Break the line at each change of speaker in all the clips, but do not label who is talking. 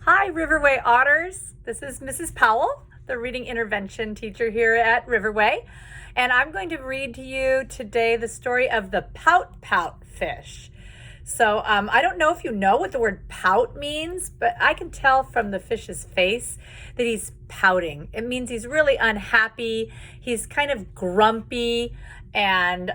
Hi, Riverway Otters. This is Mrs. Powell, the reading intervention teacher here at Riverway. And I'm going to read to you today the story of the pout fish. So I don't know if you know what the word pout means, but I can tell from the fish's face that he's pouting. It means he's really unhappy. He's kind of grumpy and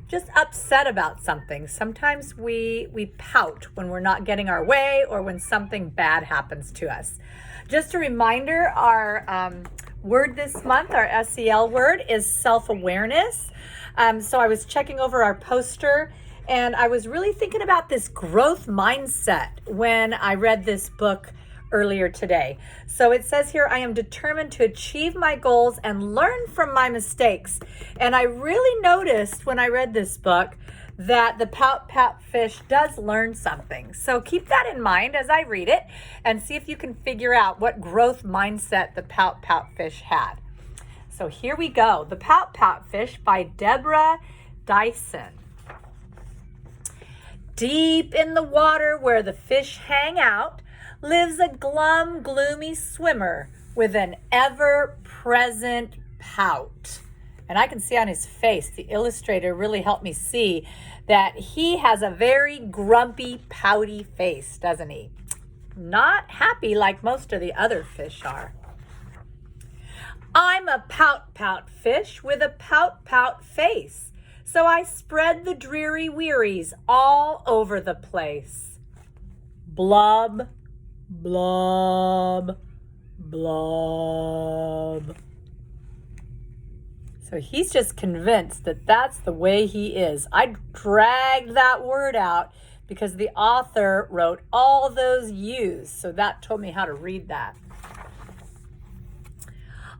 just upset about something. Sometimes we pout when we're not getting our way or when something bad happens to us. Just a reminder, our word this month, our SEL word, is self-awareness. So I was checking over our poster and I was really thinking about this growth mindset when I read this book earlier today. So it says here, I am determined to achieve my goals and learn from my mistakes. And I really noticed when I read this book that the pout fish does learn something. So keep that in mind as I read it and see if you can figure out what growth mindset the pout fish had. So here we go. The Pout Fish by Deborah Dyson. Deep in the water where the fish hang out lives a glum, gloomy swimmer with an ever-present pout. And I can see on his face, the illustrator really helped me see that he has a very grumpy, pouty face, doesn't he? Not happy like most of the other fish are. I'm a pout fish with a pout face. So I spread the dreary wearies all over the place. Blub, blub, blub. So he's just convinced that that's the way he is. I dragged that word out because the author wrote all those U's, so that told me how to read that.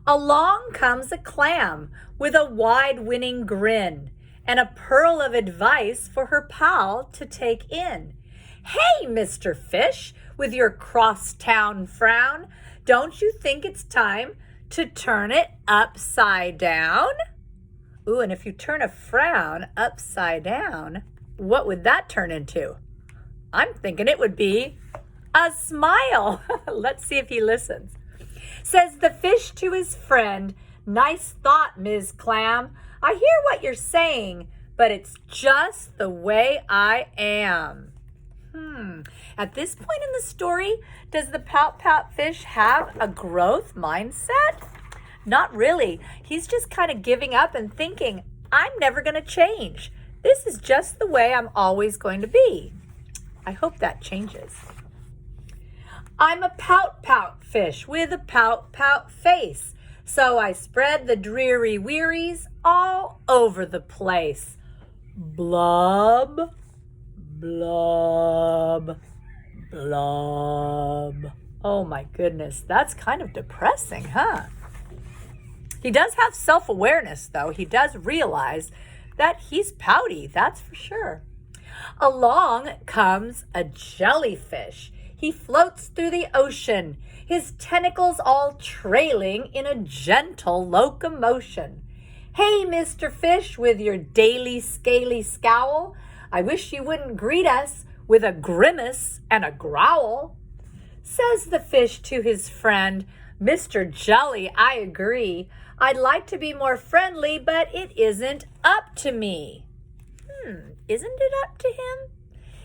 Along comes a clam with a wide winning grin and a pearl of advice for her pal to take in. Hey, Mr. Fish, with your crosstown frown, don't you think it's time to turn it upside down? Ooh, and if you turn a frown upside down, what would that turn into? I'm thinking it would be a smile. Let's see if he listens. Says the fish to his friend, nice thought, Ms. Clam. I hear what you're saying, but it's just the way I am. At this point in the story, does the pout fish have a growth mindset? Not really. He's just kind of giving up and thinking, I'm never going to change. This is just the way I'm always going to be. I hope that changes. I'm a pout fish with a pout face. So I spread the dreary wearies all over the place. Blub, blub, blub. Oh my goodness, that's kind of depressing, huh? He does have self-awareness, though. He does realize that he's pouty, that's for sure. Along comes a jellyfish. He floats through the ocean, his tentacles all trailing in a gentle locomotion. Hey, Mr. Fish, with your daily scaly scowl, I wish you wouldn't greet us with a grimace and a growl. Says the fish to his friend, Mr. Jelly, I agree. I'd like to be more friendly, but it isn't up to me. Isn't it up to him?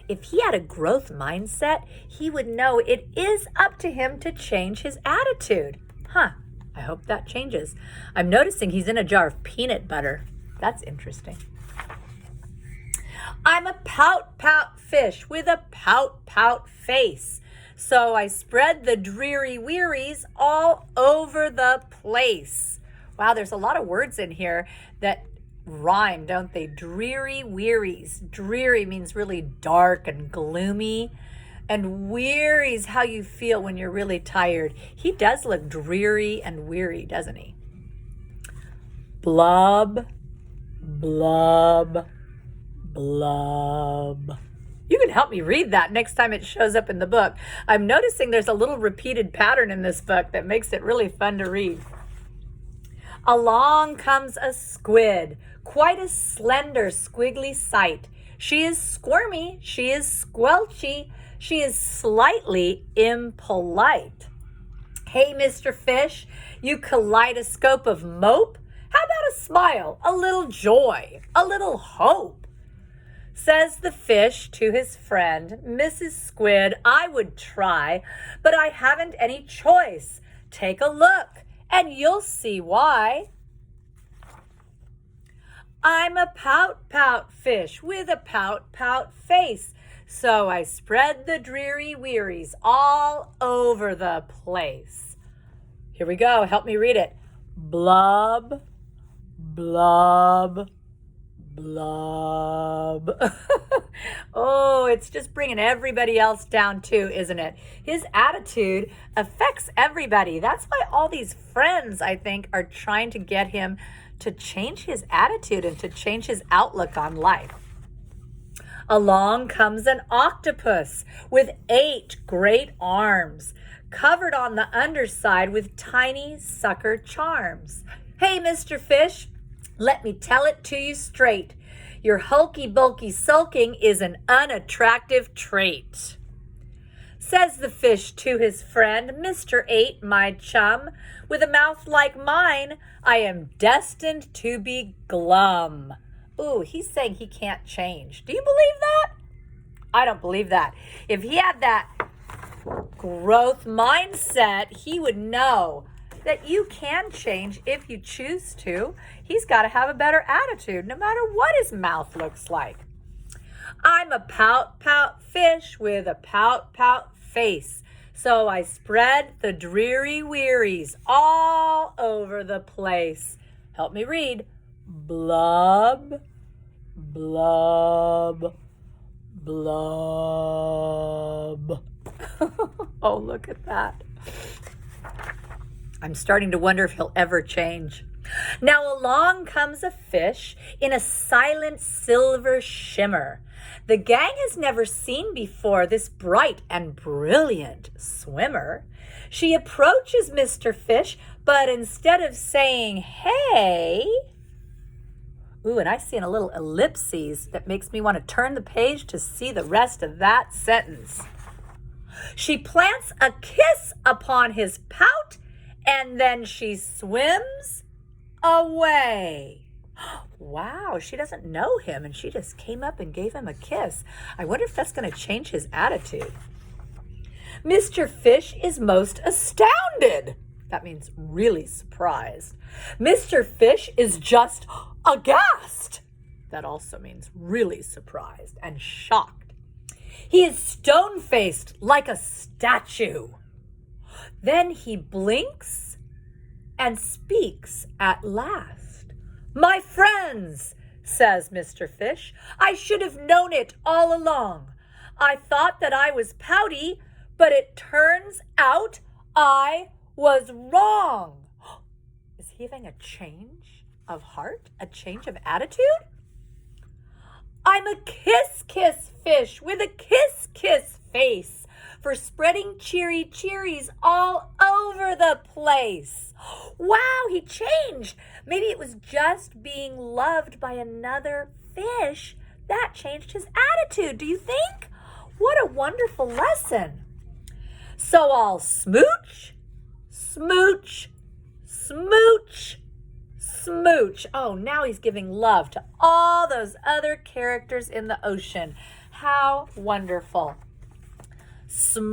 If he had a growth mindset, he would know it is up to him to change his attitude. I hope that changes. I'm noticing he's in a jar of peanut butter. That's interesting. I'm a pout fish with a pout face. So I spread the dreary wearies all over the place. Wow, there's a lot of words in here that rhyme, don't they? Dreary wearies. Dreary means really dark and gloomy. And weary's how you feel when you're really tired. He does look dreary and weary, doesn't he? Blub, blub, blub. You can help me read that next time it shows up in the book. I'm noticing there's a little repeated pattern in this book that makes it really fun to read. Along comes a squid, quite a slender, squiggly sight. She is squirmy, she is squelchy, She is slightly impolite. Hey, Mr. Fish, you kaleidoscope of mope. How about a smile, a little joy, a little hope? Says the fish to his friend, Mrs. Squid, I would try, but I haven't any choice. Take a look, and you'll see why. I'm a pout-pout fish with a pout-pout face, so I spread the dreary wearies all over the place. Here we go. Help me read it. Blub, blub, blub. Oh, it's just bringing everybody else down too, isn't it? His attitude affects everybody. That's why all these friends, I think, are trying to get him to change his attitude and to change his outlook on life. Along comes an octopus with 8 great arms, covered on the underside with tiny sucker charms. Hey, Mr. Fish, let me tell it to you straight. Your hulky-bulky sulking is an unattractive trait. Says the fish to his friend, Mr. 8, my chum, with a mouth like mine, I am destined to be glum. Ooh, he's saying he can't change. Do you believe that? I don't believe that. If he had that growth mindset, he would know that you can change if you choose to. He's got to have a better attitude, no matter what his mouth looks like. I'm a pout-pout fish with a pout-pout face, so I spread the dreary wearies all over the place. Help me read. Blub, blub, blub. Oh, look at that. I'm starting to wonder if he'll ever change. Now along comes a fish in a silent silver shimmer. The gang has never seen before this bright and brilliant swimmer. She approaches Mr. Fish, but instead of saying, hey, ooh, and I see a little ellipses that makes me want to turn the page to see the rest of that sentence. She plants a kiss upon his pout, and then she swims away. Wow, she doesn't know him, and she just came up and gave him a kiss. I wonder if that's going to change his attitude. Mr. Fish is most astounded. That means really surprised. Mr. Fish is just aghast. That also means really surprised and shocked. He is stone-faced like a statue. Then he blinks and speaks at last. My friends, says Mr. Fish, I should have known it all along. I thought that I was pouty, but it turns out I was wrong. Is he having a change of heart, a change of attitude? I'm a kiss-kiss fish with a kiss-kiss face for spreading cheery cheeries all over the place. Wow, he changed. Maybe it was just being loved by another fish that changed his attitude. Do you think? What a wonderful lesson. So I'll smooch, smooch, smooch, smooch. Oh, now he's giving love to all those other characters in the ocean. How wonderful. Smooch.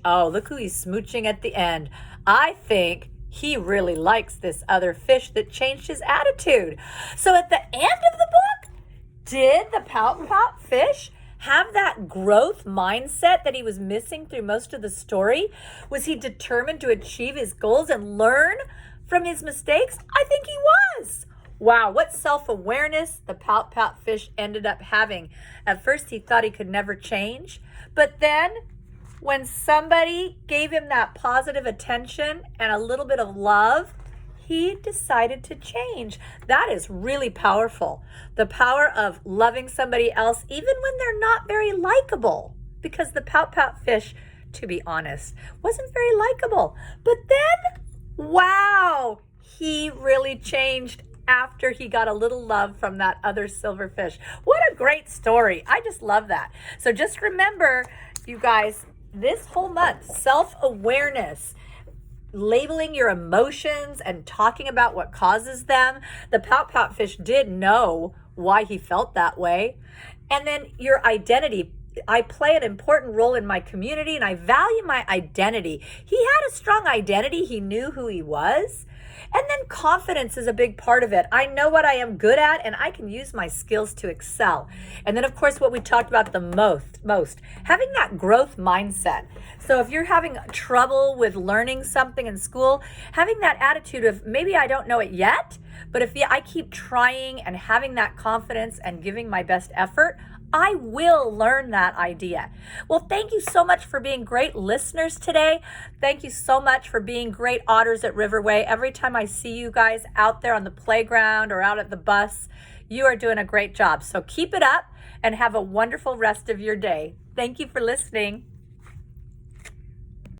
Oh, look who he's smooching at the end. I think he really likes this other fish that changed his attitude. So at the end of the book, did the Pout fish have that growth mindset that he was missing through most of the story? Was he determined to achieve his goals and learn from his mistakes? I think he was. Wow, what self-awareness the Pout fish ended up having. At first, he thought he could never change. But then, when somebody gave him that positive attention and a little bit of love, he decided to change. That is really powerful. The power of loving somebody else, even when they're not very likable. Because the Pout fish, to be honest, wasn't very likable. But then, wow, he really changed after he got a little love from that other silverfish. What a great story. I just love that. So just remember, you guys, this whole month, self-awareness, labeling your emotions and talking about what causes them. The pout fish did know why he felt that way. And then your identity. I play an important role in my community and I value my identity. He had a strong identity. He knew who he was. And then confidence is a big part of it. I know what I am good at and I can use my skills to excel. And then of course, what we talked about the most, having that growth mindset. So if you're having trouble with learning something in school, having that attitude of maybe I don't know it yet, but if I keep trying and having that confidence and giving my best effort, I will learn that idea. Well, thank you so much for being great listeners today. Thank you so much for being great otters at Riverway. Every time I see you guys out there on the playground or out at the bus, you are doing a great job. So keep it up and have a wonderful rest of your day. Thank you for listening.